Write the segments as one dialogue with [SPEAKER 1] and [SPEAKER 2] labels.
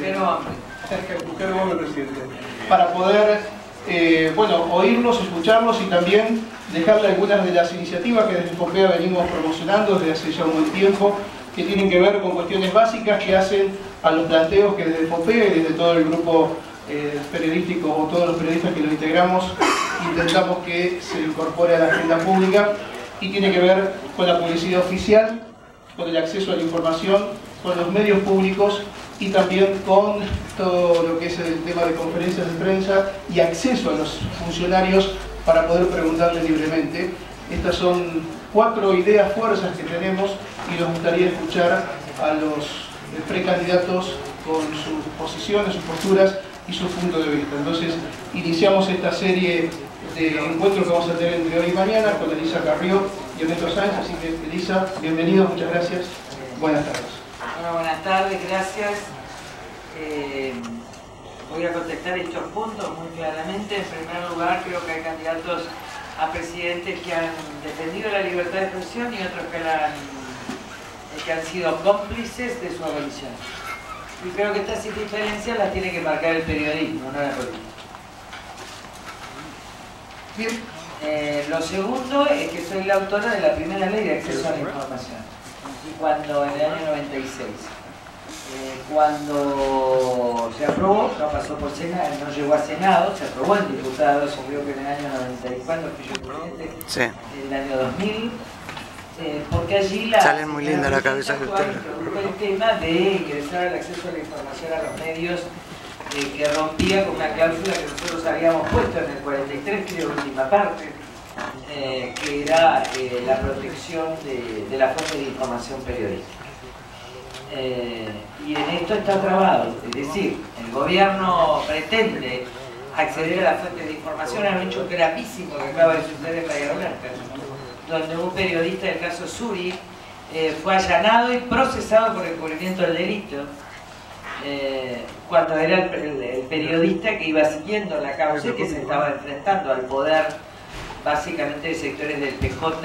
[SPEAKER 1] Pero
[SPEAKER 2] presidente, para poder oírlos, escucharlos y también dejarle algunas de las iniciativas que desde FOPEA venimos promocionando desde hace ya un buen tiempo, que tienen que ver con cuestiones básicas que hacen a los planteos que desde FOPEA y desde todo el grupo periodístico o todos los periodistas que lo integramos intentamos que se incorpore a la agenda pública, y tiene que ver con la publicidad oficial, con el acceso a la información, con los medios públicos y también con todo lo que es el tema de conferencias de prensa y acceso a los funcionarios para poder preguntarles libremente. Estas son 4 ideas fuerzas que tenemos y nos gustaría escuchar a los precandidatos con sus posiciones, sus posturas y sus puntos de vista. Entonces, iniciamos esta serie de encuentros que vamos a tener entre hoy y mañana con Elisa Carrió y Ernesto Sáenz. Así que, Elisa, bienvenido, muchas gracias. Buenas tardes.
[SPEAKER 1] Bueno, buenas tardes, gracias. Voy a contestar estos puntos muy claramente. En primer lugar, creo que hay candidatos a presidentes que han defendido la libertad de expresión y otros que han sido cómplices de su abolición. Y creo que estas diferencias las tiene que marcar el periodismo, no la política. Bien. Lo segundo es que soy la autora de la primera ley de acceso a la información. Y cuando en el año 96, cuando se aprobó, no pasó por Senado, no llegó a Senado, se aprobó en diputados, creo que en el año 94 fui yo presidente, sí. En el año 2000. Porque allí
[SPEAKER 3] sale muy linda la cabeza de usted.
[SPEAKER 1] El tema de ingresar al acceso a la información a los medios, que rompía con una cláusula que nosotros habíamos puesto en el 43, que era la última parte, que era la protección de la fuente de información periodística. Y en esto está trabado, es decir, el gobierno pretende acceder a la fuente de información a un hecho gravísimo que acaba de suceder en Bahía Blanca, donde un periodista del caso Suri fue allanado y procesado por encubrimiento del delito, cuando era el periodista que iba siguiendo la causa y que se estaba enfrentando al poder básicamente de sectores del PJ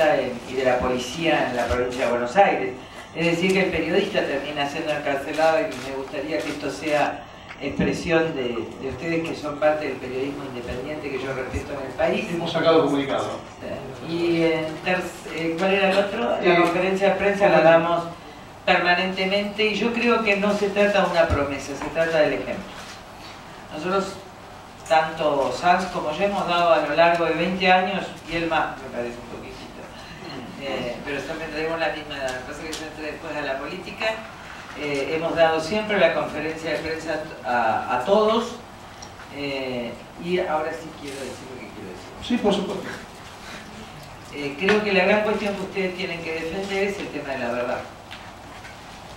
[SPEAKER 1] y de la policía en la provincia de Buenos Aires. Es decir, que el periodista termina siendo encarcelado, y me gustaría que esto sea expresión de ustedes que son parte del periodismo independiente que yo respeto en el país.
[SPEAKER 2] Hemos sacado comunicado.
[SPEAKER 1] Y ¿cuál era el otro? La conferencia de prensa la damos permanentemente, y yo creo que no se trata de una promesa, se trata del ejemplo. Nosotros, tanto Sanz como yo, hemos dado a lo largo de 20 años, y él más, me parece un poquitito, pero siempre tenemos la misma edad, pasa que yo entré después a la política. Hemos dado siempre la conferencia de prensa a todos, y ahora sí quiero decir lo que quiero decir.
[SPEAKER 2] Sí, por supuesto.
[SPEAKER 1] Creo que la gran cuestión que ustedes tienen que defender es el tema de la verdad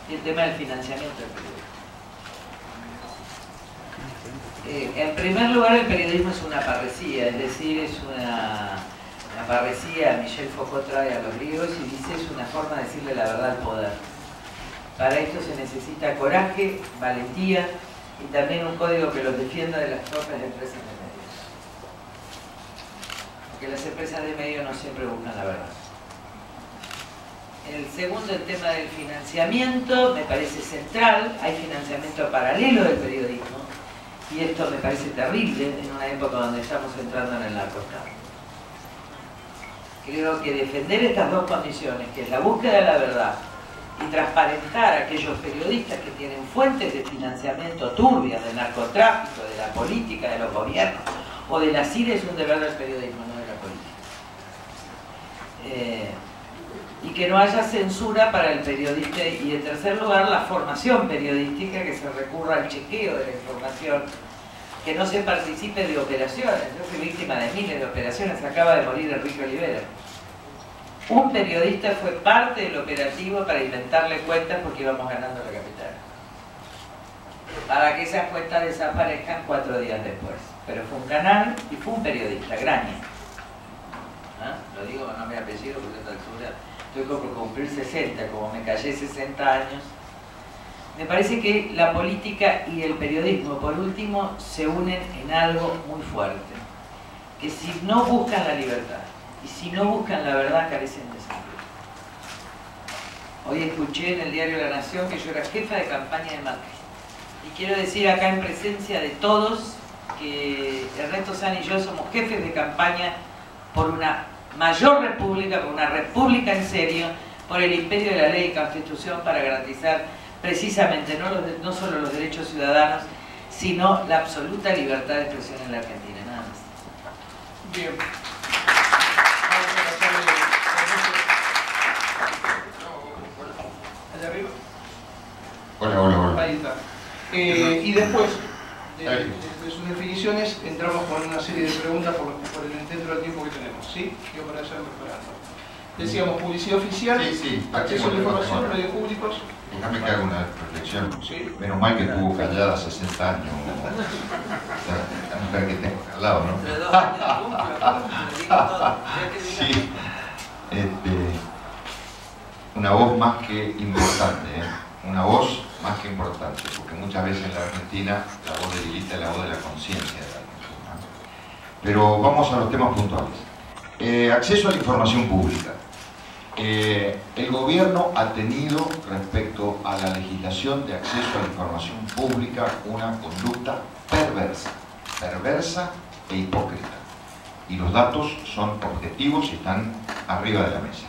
[SPEAKER 1] y el tema del financiamiento del periodismo. En primer lugar, el periodismo es una parresía, es decir, es una parresía. Michel Foucault trae a los griegos y dice: es una forma de decirle la verdad al poder. Para esto se necesita coraje, valentía y también un código que los defienda de las propias empresas de medios. Porque las empresas de medios no siempre buscan la verdad. El segundo, el tema del financiamiento, me parece central. Hay financiamiento paralelo del periodismo, y esto me parece terrible en una época donde estamos entrando en el narcotráfico. Creo que defender estas dos condiciones, que es la búsqueda de la verdad y transparentar a aquellos periodistas que tienen fuentes de financiamiento turbias del narcotráfico, de la política, de los gobiernos o de la CIR, es un deber del periodismo, no de la política. Y que no haya censura para el periodista. Y en tercer lugar, la formación periodística, que se recurra al chequeo de la información, que no se participe de operaciones. Yo fui víctima de miles de operaciones, acaba de morir Enrique Olivera. Un periodista fue parte del operativo para inventarle cuentas porque íbamos ganando la capital, para que esas cuentas desaparezcan 4 días después. Pero fue un canal y fue un periodista, Graña. Lo digo con nombre y apellido porque a esta altura estoy por cumplir 60, como me callé 60 años. Me parece que la política y el periodismo, por último, se unen en algo muy fuerte, que si no buscan la libertad y si no buscan la verdad, carecen de sentido. Hoy escuché en el diario La Nación que yo era jefa de campaña de Macri Y quiero decir acá en presencia de todos que Ernesto San y yo somos jefes de campaña por una mayor república, por una república en serio, por el imperio de la ley y constitución para garantizar precisamente no solo los derechos ciudadanos, sino la absoluta libertad de expresión en la Argentina. Nada más.
[SPEAKER 2] Bien. ¿Allá arriba?
[SPEAKER 4] Hola.
[SPEAKER 2] Ahí está. Y después de sus definiciones entramos con una serie de preguntas por el dentro del tiempo que tenemos, ¿sí? Yo para eso preparando. Decíamos publicidad oficial,
[SPEAKER 4] Sí,
[SPEAKER 2] acceso a la información, medios públicos.
[SPEAKER 4] Déjame que haga una reflexión.
[SPEAKER 2] Sí.
[SPEAKER 4] Menos mal que estuvo callada 60 años. La mujer que tengo al lado, ¿no?
[SPEAKER 1] Pero 2 años cumple, todo.
[SPEAKER 4] Sí. Una voz más que importante, una voz más que importante, porque muchas veces en la Argentina la voz de Lilita es la voz de la conciencia de la Argentina. Pero vamos a los temas puntuales. Acceso a la información pública. El gobierno ha tenido respecto a la legislación de acceso a la información pública una conducta perversa e hipócrita. Y los datos son objetivos y están arriba de la mesa.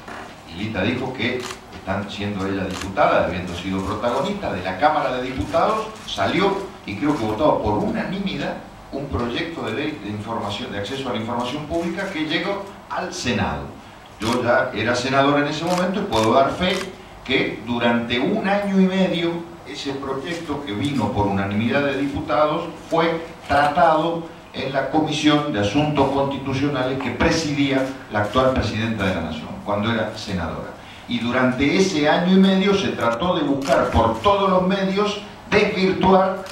[SPEAKER 4] Lilita dijo que están siendo ella diputada, habiendo sido protagonista de la Cámara de Diputados, salió y creo que votó por unanimidad un proyecto de ley de información, de acceso a la información pública que llegó al Senado. Yo ya era senador en ese momento y puedo dar fe que durante 1 año y medio ese proyecto que vino por unanimidad de diputados fue tratado en la Comisión de Asuntos Constitucionales que presidía la actual presidenta de la Nación, cuando era senadora. Y durante ese año y medio se trató de buscar por todos los medios desvirtuar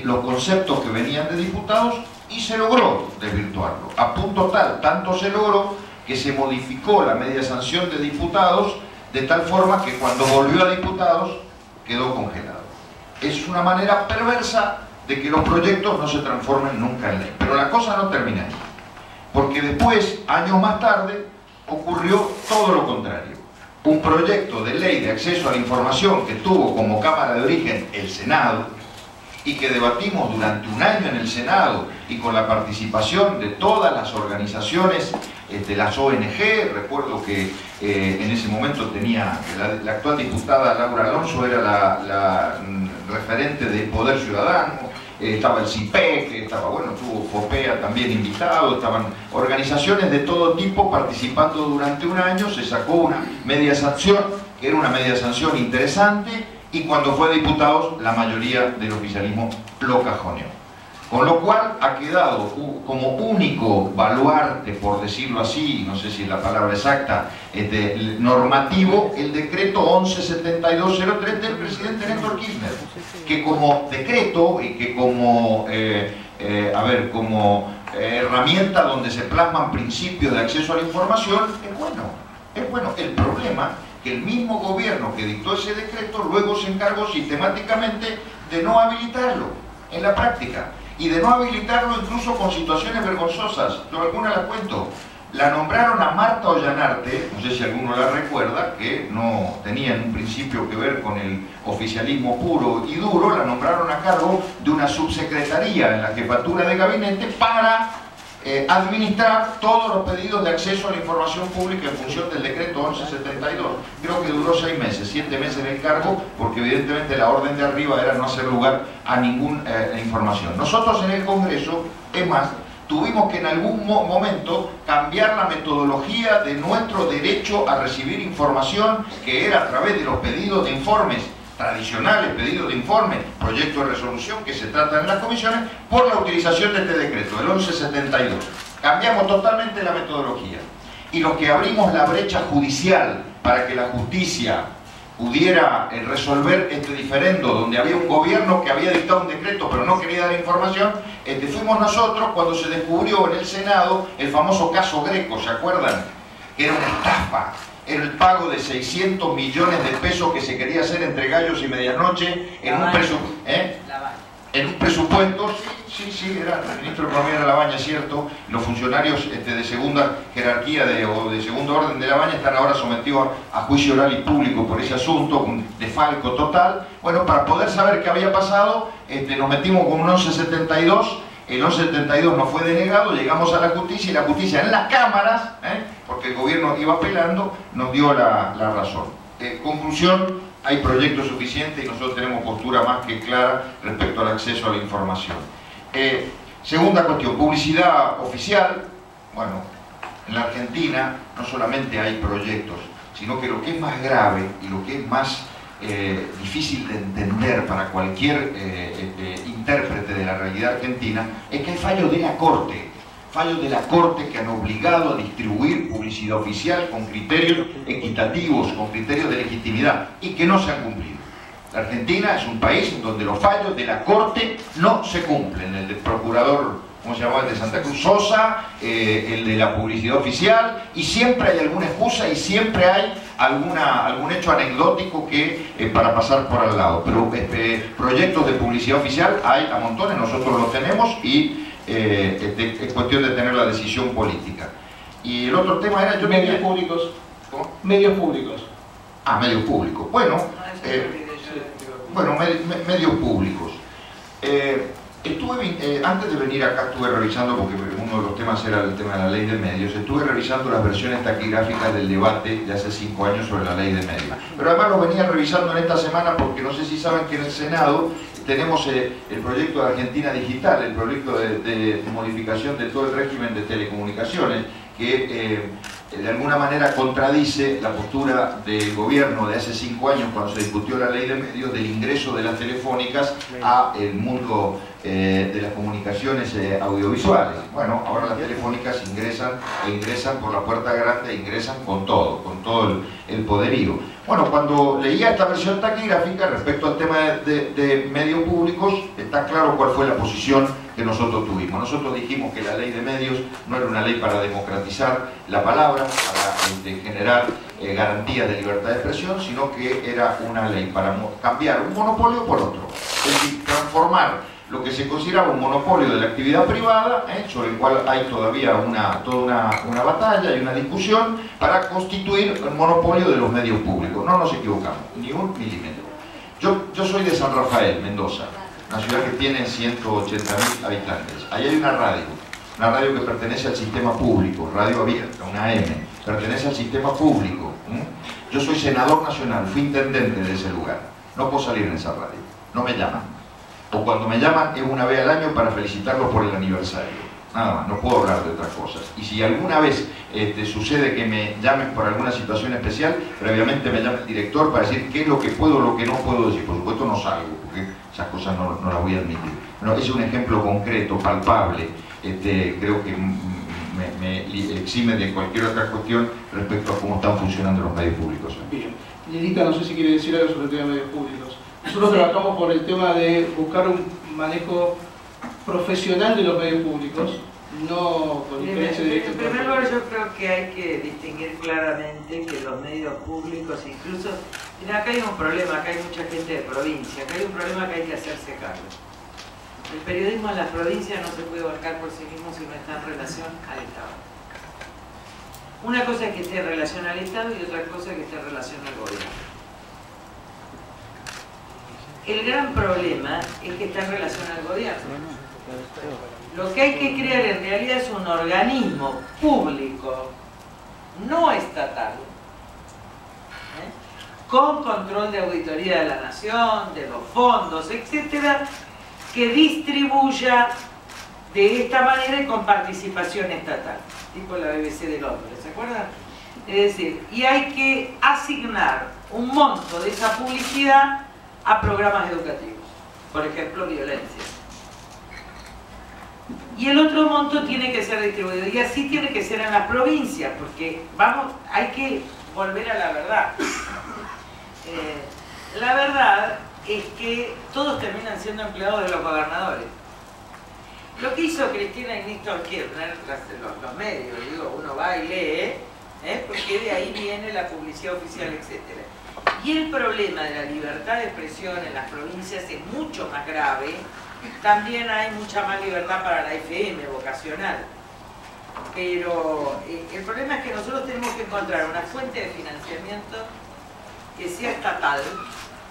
[SPEAKER 4] los conceptos que venían de diputados y se logró desvirtuarlo. A punto tal, tanto se logró que se modificó la media sanción de diputados de tal forma que cuando volvió a diputados quedó congelado. Es una manera perversa de que los proyectos no se transformen nunca en ley. Pero la cosa no termina ahí, porque después, años más tarde, ocurrió todo lo contrario. Un proyecto de ley de acceso a la información que tuvo como cámara de origen el Senado y que debatimos durante 1 año en el Senado y con la participación de todas las organizaciones, las ONG. Recuerdo que en ese momento tenía la actual diputada Laura Alonso, era la referente de Poder Ciudadano, estaba el CIPEC, estaba, bueno, tuvo FOPEA también invitado, estaban organizaciones de todo tipo participando durante 1 año. Se sacó una media sanción, que era una media sanción interesante, y cuando fue diputados la mayoría del oficialismo lo cajoneó. Con lo cual ha quedado como único baluarte, por decirlo así, no sé si es la palabra exacta, normativo, el decreto 117203 del presidente Néstor Kirchner, que como decreto y que como, como herramienta donde se plasman principios de acceso a la información, es bueno. El problema que el mismo gobierno que dictó ese decreto luego se encargó sistemáticamente de no habilitarlo en la práctica, y de no habilitarlo incluso con situaciones vergonzosas. Yo algunas las cuento. La nombraron a Marta Ollanarte, no sé si alguno la recuerda, que no tenía en un principio que ver con el oficialismo puro y duro. La nombraron a cargo de una subsecretaría en la jefatura de gabinete para administrar todos los pedidos de acceso a la información pública en función del decreto 1172. Creo que duró 6 meses, 7 meses en el cargo, porque evidentemente la orden de arriba era no hacer lugar a ninguna información. Nosotros en el Congreso, es más, tuvimos que en algún momento cambiar la metodología de nuestro derecho a recibir información, que era a través de los pedidos de informes tradicionales, pedidos de informe, proyectos de resolución que se tratan en las comisiones, por la utilización de este decreto, el 1172. Cambiamos totalmente la metodología. Y los que abrimos la brecha judicial para que la justicia pudiera resolver este diferendo, donde había un gobierno que había dictado un decreto pero no quería dar información, fuimos nosotros cuando se descubrió en el Senado el famoso caso Greco, ¿se acuerdan? Era una estafa. Era el pago de 600 millones de pesos que se quería hacer entre gallos y medianoche en un presupuesto, Sí, era el ministro de Economía de Labaña, es cierto. Los funcionarios de segunda jerarquía o de segundo orden de Labaña están ahora sometidos a juicio oral y público por ese asunto, un desfalco total. Bueno, para poder saber qué había pasado, nos metimos con un 1172. El 1172 no fue denegado, llegamos a la justicia y la justicia en las cámaras, porque el gobierno iba apelando, nos dio la razón. Conclusión, hay proyectos suficientes y nosotros tenemos postura más que clara respecto al acceso a la información. Segunda cuestión, publicidad oficial. Bueno, en la Argentina no solamente hay proyectos, sino que lo que es más grave y lo que es más difícil de entender para cualquier intérprete de la realidad argentina es que hay fallos de la Corte que han obligado a distribuir publicidad oficial con criterios equitativos, con criterios de legitimidad y que no se han cumplido. La Argentina es un país en donde los fallos de la Corte no se cumplen. El del procurador, ¿cómo se llamaba? El de Santa Cruz, Sosa, el de la publicidad oficial, y siempre hay alguna excusa y siempre hay algún hecho anecdótico que para pasar por al lado. Pero proyectos de publicidad oficial hay a montones, nosotros los tenemos y es cuestión de tener la decisión política. Y el otro tema era...
[SPEAKER 2] medios públicos.
[SPEAKER 4] ¿Cómo?
[SPEAKER 2] Medios públicos.
[SPEAKER 4] Ah, medios públicos. Bueno, medios públicos. Antes de venir acá estuve revisando, porque uno de los temas era el tema de la ley de medios, estuve revisando las versiones taquigráficas del debate de hace 5 años sobre la ley de medios. Pero además lo venía revisando en esta semana porque no sé si saben que en el Senado tenemos el proyecto de Argentina Digital, el proyecto de modificación de todo el régimen de telecomunicaciones, que de alguna manera contradice la postura del gobierno de hace 5 años cuando se discutió la ley de medios del ingreso de las telefónicas a el mundo de las comunicaciones audiovisuales. Bueno, ahora las telefónicas ingresan por la puerta grande, ingresan con todo el poderío. Bueno, cuando leía esta versión taquigráfica respecto al tema de medios públicos, está claro cuál fue la posición que nosotros tuvimos. Nosotros dijimos que la ley de medios no era una ley para democratizar la palabra, para generar garantías de libertad de expresión, sino que era una ley para cambiar un monopolio por otro. Es decir, transformar lo que se consideraba un monopolio de la actividad privada, sobre el cual hay todavía toda una batalla y una discusión, para constituir el monopolio de los medios públicos. No nos equivocamos, ni un milímetro. Yo soy de San Rafael, Mendoza, una ciudad que tiene 180.000 habitantes. Ahí hay una radio que pertenece al sistema público, radio abierta, una AM, pertenece al sistema público. Yo soy senador nacional, fui intendente de ese lugar. No puedo salir en esa radio, no me llaman. O cuando me llaman es una vez al año para felicitarlos por el aniversario. Nada más, no puedo hablar de otras cosas. Y si alguna vez sucede que me llamen por alguna situación especial, previamente me llama el director para decir qué es lo que puedo o lo que no puedo decir. Por supuesto no salgo, porque esas cosas no las voy a admitir. No, es un ejemplo concreto, palpable. Creo que me exime de cualquier otra cuestión respecto a cómo están funcionando los medios públicos.
[SPEAKER 2] Bien. Lilita, no sé si quiere decir algo sobre el tema de medios públicos. Nosotros trabajamos por el tema de buscar un manejo profesional de los medios públicos, no con interés directo.
[SPEAKER 1] En primer lugar, yo creo que hay que distinguir claramente que los medios públicos, incluso, mira, acá hay un problema, acá hay mucha gente de provincia, acá hay un problema que hay que hacerse cargo. El periodismo en las provincias no se puede abarcar por sí mismo si no está en relación al Estado. Una cosa es que esté en relación al Estado y otra cosa es que esté en relación al gobierno. El gran problema es que está en relación al gobierno. Lo que hay que crear en realidad es un organismo público, no estatal, con control de auditoría de la nación, de los fondos, etcétera, que distribuya de esta manera y con participación estatal, tipo la BBC de Londres, ¿se acuerdan? Es decir, y hay que asignar un monto de esa publicidad a programas educativos, por ejemplo, violencia. Y el otro monto tiene que ser distribuido, y así tiene que ser en las provincias, porque hay que volver a la verdad. La verdad es que todos terminan siendo empleados de los gobernadores. Lo que hizo Cristina y Néstor Kirchner, los medios, digo, uno va y lee, porque de ahí viene la publicidad oficial, etc. Y el problema de la libertad de expresión en las provincias es mucho más grave también hay mucha más libertad para la FM vocacional. Pero el problema es que nosotros tenemos que encontrar una fuente de financiamiento que sea estatal,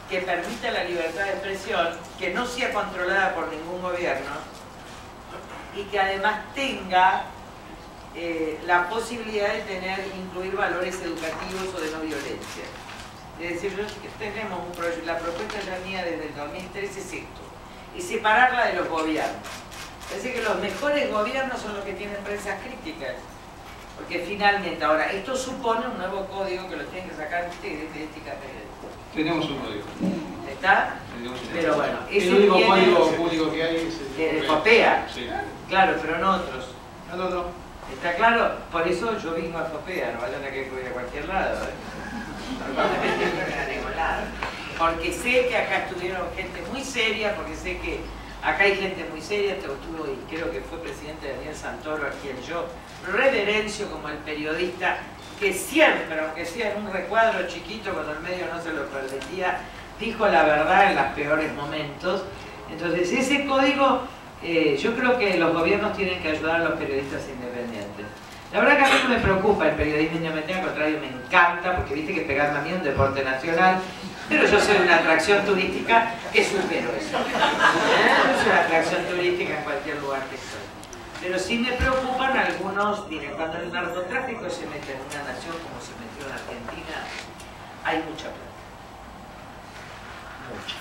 [SPEAKER 1] que permita la libertad de expresión, que no sea controlada por ningún gobierno y que además tenga la posibilidad de incluir valores educativos o de no violencia. Es decir, tenemos la propuesta ya mía desde el 2013 es esto, es separarla de los gobiernos. Es decir, que los mejores gobiernos son los que tienen prensas críticas, porque finalmente, ahora, esto supone un nuevo código que lo tienen que sacar ustedes de ética periodística.
[SPEAKER 2] Tenemos un código.
[SPEAKER 1] ¿Está?
[SPEAKER 2] Pero
[SPEAKER 1] bueno,
[SPEAKER 2] el único código público que hay es
[SPEAKER 1] el FOPEA.
[SPEAKER 2] Sí.
[SPEAKER 1] Claro, pero no otros.
[SPEAKER 2] No.
[SPEAKER 1] ¿Está claro? Por eso yo vengo a FOPEA, no vayan a que ir a cualquier lado. No a ningún lado. Porque sé que acá estuvieron gente muy seria, porque sé que acá hay gente muy seria, estuvo y creo que fue presidente Daniel Santoro, a quien yo reverencio como el periodista que siempre, aunque sea en un recuadro chiquito cuando el medio no se lo permitía, dijo la verdad en los peores momentos. Entonces ese código, yo creo que los gobiernos tienen que ayudar a los periodistas independientes. La verdad que a mí no me preocupa el periodismo independiente, al contrario me encanta, porque viste que pegarme a mí es un deporte nacional, pero yo soy una atracción turística que supero eso. Yo soy una atracción turística en cualquier lugar que estoy. Pero sí me preocupan algunos, miren, cuando el narcotráfico se mete en una nación como se metió en Argentina, hay mucha plata. Mucha.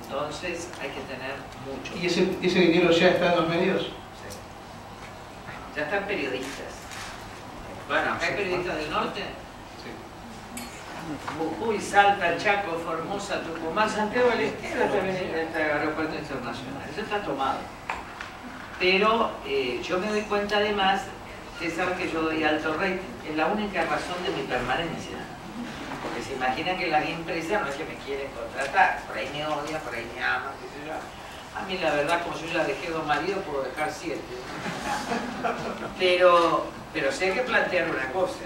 [SPEAKER 1] Entonces hay que tener mucho.
[SPEAKER 2] ¿Y ese dinero ya está en los medios?
[SPEAKER 1] Sí. Ya están periodistas. Bueno, acá hay periodistas del norte. Jujuy, Salta, Chaco, Formosa, Tucumán, Santiago del Estero también está el aeropuerto internacional. Eso está tomado. Pero yo me doy cuenta además, ustedes saben que yo doy alto rating, es la única razón de mi permanencia. Porque se imaginan que las empresas no es que me quieren contratar, por ahí me odian, por ahí me aman, qué sé yo. A mí la verdad, como yo ya dejé 2 maridos, puedo dejar 7. Pero sí hay que plantear una cosa.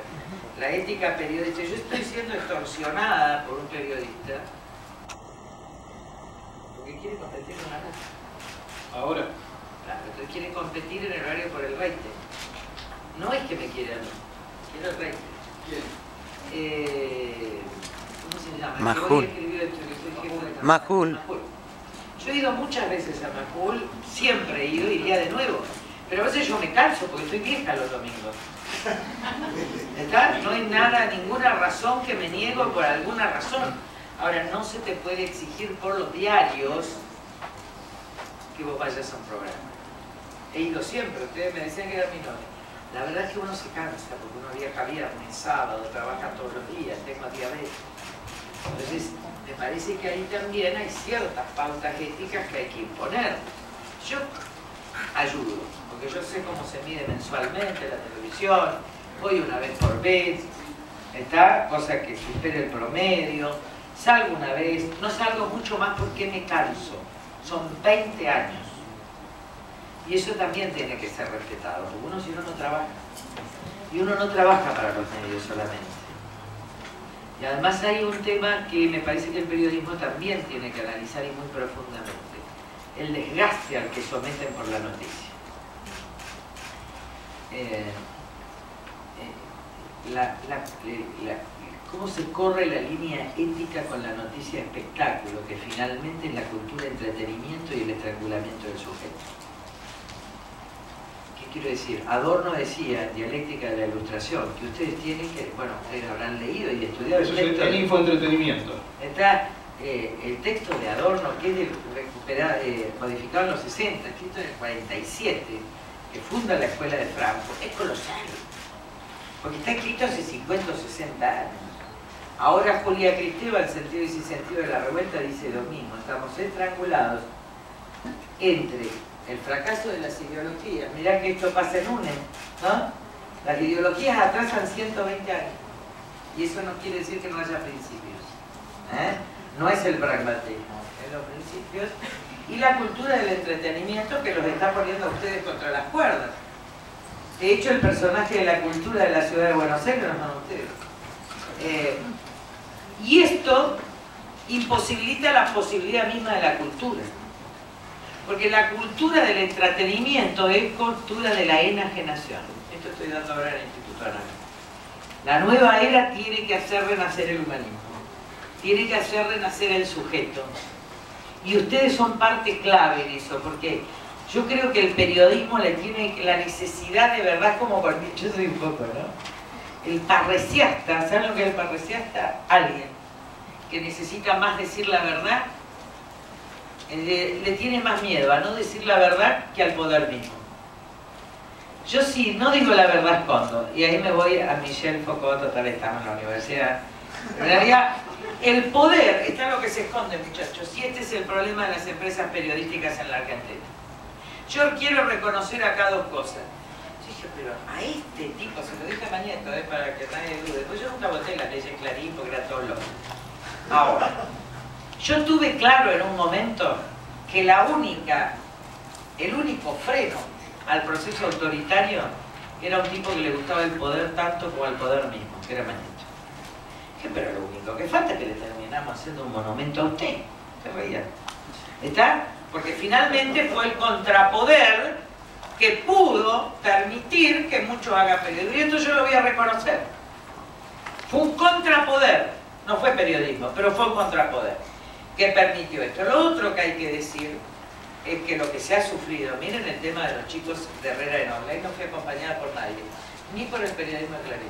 [SPEAKER 1] La ética periodística, yo estoy siendo extorsionada por un periodista porque quiere competir en la radio.
[SPEAKER 2] Ahora.
[SPEAKER 1] Claro, entonces quiere competir en el horario por el rating. No es que me quiera a mí, quiero el rating. ¿Cómo se llama?
[SPEAKER 3] Majul. Majul.
[SPEAKER 1] Yo he ido muchas veces a Majul, siempre he ido, iría de nuevo. Pero a veces yo me canso porque estoy vieja los domingos. ¿Está? No hay nada, ninguna razón que me niego por alguna razón. Ahora, no se te puede exigir por los diarios que vos vayas a un programa. He ido siempre, ustedes me decían que era mi novia. La verdad es que uno se cansa porque uno viaja viernes, sábado, trabaja todos los días, tengo diabetes. Entonces, me parece que ahí también hay ciertas pautas éticas que hay que imponer. Yo ayudo, porque yo sé cómo se mide mensualmente la televisión, voy una vez por mes, ¿está? Cosa que supere el promedio, salgo una vez, no salgo mucho más porque me canso, son 20 años. Y eso también tiene que ser respetado, porque uno si no trabaja, y uno no trabaja para los medios solamente. Y además hay un tema que me parece que el periodismo también tiene que analizar y muy profundamente, el desgaste al que someten por la noticia. Cómo se corre la línea ética con la noticia espectáculo, que finalmente es la cultura de entretenimiento y el estrangulamiento del sujeto. ¿Qué quiero decir? Adorno decía, en Dialéctica de la Ilustración, que ustedes tienen que, bueno, ustedes habrán leído y estudiado
[SPEAKER 2] Eso es el infoentretenimiento.
[SPEAKER 1] Está el texto de Adorno, que es modificado en los 60, escrito en el 47, que funda la Escuela de Frankfurt, es colosal, porque está escrito hace 50 o 60 años. Ahora Julia Kristeva, el sentido y sin sentido de la revuelta, dice lo mismo, estamos estrangulados entre el fracaso de las ideologías. Mirá que esto pasa en UNED, ¿no? Las ideologías atrasan 120 años, y eso no quiere decir que no haya principios, no es el pragmatismo, es los principios y la cultura del entretenimiento que los está poniendo a ustedes contra las cuerdas. De hecho, el personaje de la cultura de la ciudad de Buenos Aires no son ustedes. Y esto imposibilita la posibilidad misma de la cultura. Porque la cultura del entretenimiento es cultura de la enajenación. Esto estoy dando ahora en el Instituto Análisis. La nueva era tiene que hacer renacer el humanismo. Tiene que hacer renacer el sujeto. Y ustedes son parte clave en eso, porque yo creo que el periodismo le tiene la necesidad de verdad, como por yo soy un poco, ¿no? El parresiasta, ¿saben lo que es el parresiasta? Alguien que necesita más decir la verdad, le tiene más miedo a no decir la verdad que al poder mismo. Yo sí, no digo la verdad, escondo, y ahí me voy a Michel Foucault, total estamos en la universidad. En realidad, el poder está en lo que se esconde, muchachos, y este es el problema de las empresas periodísticas en la Argentina. Yo quiero reconocer acá dos cosas. Yo dije, pero a este tipo, se lo dije a Mañeto, para que nadie dude, pues yo nunca voté las leyes Clarín porque era todo loco. Ahora, yo tuve claro en un momento que el único freno al proceso autoritario era un tipo que le gustaba el poder tanto como al poder mismo, que era Mañeto. Dije, pero lo único que falta es que le terminamos haciendo un monumento a usted. Se reía. ¿Está? Porque finalmente fue el contrapoder que pudo permitir que muchos hagan periodismo. Y esto yo lo voy a reconocer. Fue un contrapoder, no fue periodismo, pero fue un contrapoder que permitió esto. Lo otro que hay que decir es que lo que se ha sufrido, miren el tema de los chicos de Herrera de Noble, ahí no fui acompañada por nadie, ni por el periodismo de Clarín.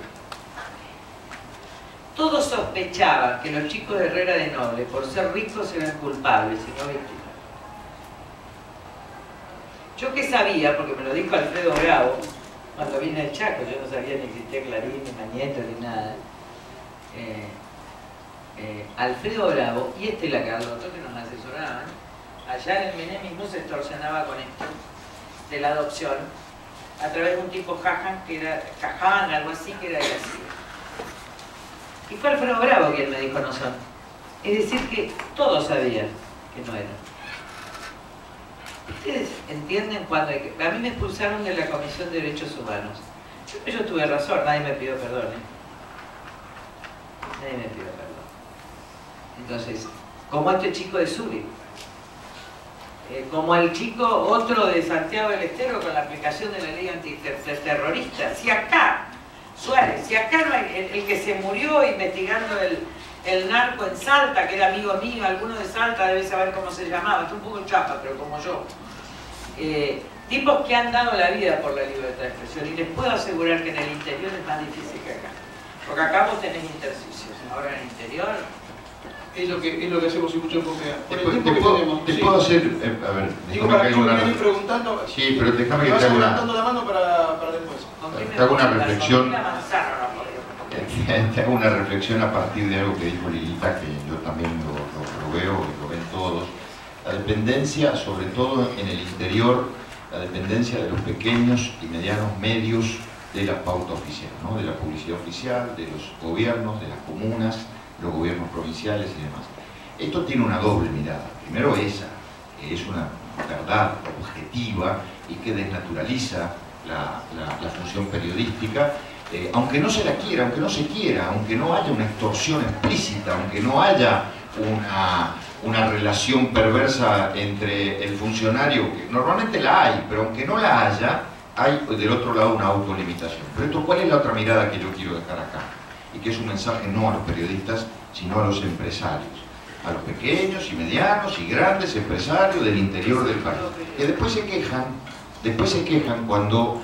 [SPEAKER 1] Todos sospechaban que los chicos de Herrera de Noble, por ser ricos, eran culpables y no víctimas. Yo que sabía, porque me lo dijo Alfredo Bravo, cuando vine al Chaco, yo no sabía ni existía Clarín, ni Mañeto, ni nada. Alfredo Bravo y Estela Carlotto, que nos asesoraban, allá en el menemismo se extorsionaba con esto de la adopción a través de un tipo Jaján, algo así, que era de la CIA. Y fue Alfredo Bravo quien me dijo no son. Es decir, que todos sabían que no eran. ¿Ustedes entienden cuando hay que...? A mí me expulsaron de la Comisión de Derechos Humanos. Yo tuve razón, nadie me pidió perdón. Nadie me pidió perdón. Entonces, como este chico de Zúrich, como el chico otro de Santiago del Estero con la aplicación de la ley antiterrorista. Si acá, Suárez, si acá no hay el que se murió investigando el narco en Salta, que era amigo mío, alguno de Salta debe saber cómo se llamaba, está un poco chapa, pero como yo. Tipos que han dado la vida por la libertad de expresión, y les puedo asegurar que en el interior es más difícil que acá. Porque acá vos tenés intersticios, ahora en el interior...
[SPEAKER 2] Es lo que hacemos mucho en Pompea. Por el tiempo que tenemos.
[SPEAKER 4] Te puedo hacer... a ver,
[SPEAKER 2] digo, para que me ir preguntando...
[SPEAKER 4] Sí, pero déjame que te haga una...
[SPEAKER 2] la mano para después.
[SPEAKER 4] Te hago una reflexión... Te hago una reflexión a partir de algo que dijo Lilita, que yo también lo veo y lo ven todos. La dependencia, sobre todo en el interior, la dependencia de los pequeños y medianos medios de la pauta oficial, ¿no? De la publicidad oficial, de los gobiernos, de las comunas, los gobiernos provinciales y demás. Esto tiene una doble mirada. Primero esa, que es una verdad objetiva y que desnaturaliza la función periodística, aunque no se la quiera, aunque no se quiera, aunque no haya una extorsión explícita, aunque no haya una relación perversa entre el funcionario, que normalmente la hay, pero aunque no la haya, hay del otro lado una autolimitación. Pero esto, ¿cuál es la otra mirada que yo quiero dejar acá? Y que es un mensaje no a los periodistas, sino a los empresarios, a los pequeños y medianos y grandes empresarios del interior del país, que después se quejan cuando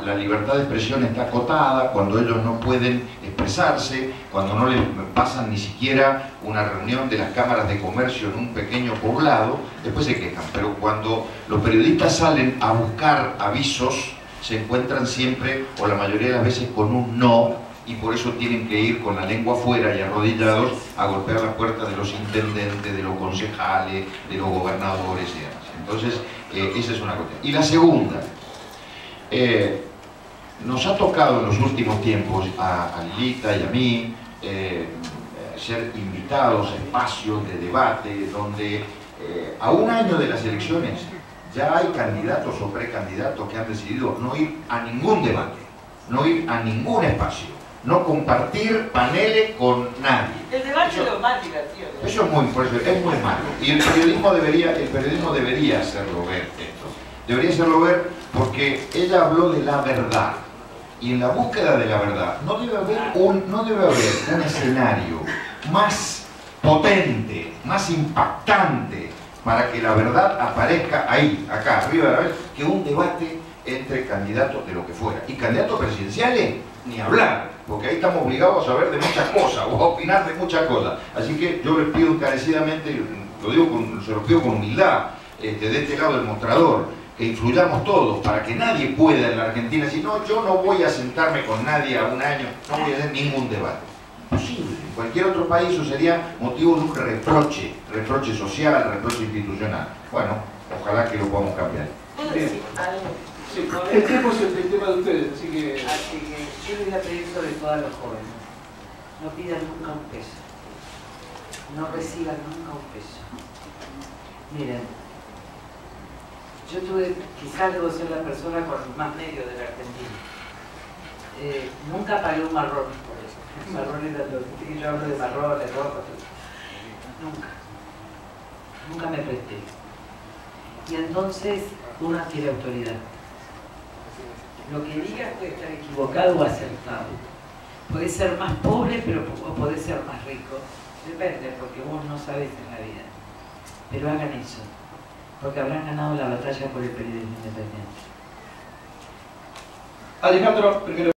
[SPEAKER 4] la libertad de expresión está acotada, cuando ellos no pueden expresarse, cuando no les pasan ni siquiera una reunión de las cámaras de comercio en un pequeño poblado, después se quejan. Pero cuando los periodistas salen a buscar avisos, se encuentran siempre, o la mayoría de las veces, con un no, y por eso tienen que ir con la lengua afuera y arrodillados a golpear las puertas de los intendentes, de los concejales, de los gobernadores y demás. Entonces, esa es una cuestión. Y la segunda, nos ha tocado en los últimos tiempos a Lilita y a mí ser invitados a espacios de debate donde a un año de las elecciones ya hay candidatos o precandidatos que han decidido no ir a ningún debate, no ir a ningún espacio, no compartir paneles con nadie.
[SPEAKER 1] El debate es lo más divertido.
[SPEAKER 4] Eso es muy fuerte, es muy malo. Y el periodismo debería hacerlo ver esto. Debería hacerlo ver porque ella habló de la verdad. Y en la búsqueda de la verdad no debe haber un escenario más potente, más impactante para que la verdad aparezca ahí, acá, arriba de la mesa, que un debate entre candidatos de lo que fuera. Y candidatos presidenciales, ni hablar, porque ahí estamos obligados a saber de muchas cosas o a opinar de muchas cosas. Así que yo les pido encarecidamente, se los pido con humildad, de este lado del mostrador, que influyamos todos para que nadie pueda en la Argentina decir, no, yo no voy a sentarme con nadie a un año, no voy a hacer ningún debate. Posible. En cualquier otro país eso sería motivo de un reproche social, reproche institucional. Bueno, ojalá que lo podamos cambiar.
[SPEAKER 2] Bien. Sí, el tiempo es el tema de ustedes, así que
[SPEAKER 1] yo les voy a pedir sobre todo a los jóvenes. No pidan nunca un peso. No reciban nunca un peso. Miren, yo quizás debo ser la persona con más medios de la Argentina. Nunca pagué un marrón por eso. Marrón era lo que yo hablo de marrón, de ropa, todo. Nunca me presté. Y entonces uno adquiere autoridad. Lo que digas puede estar equivocado o acertado. Puede ser más pobre, o puede ser más rico. Depende, porque vos no sabés en la vida. Pero hagan eso, porque habrán ganado la batalla por el periodismo independiente.
[SPEAKER 2] Alejandro, primero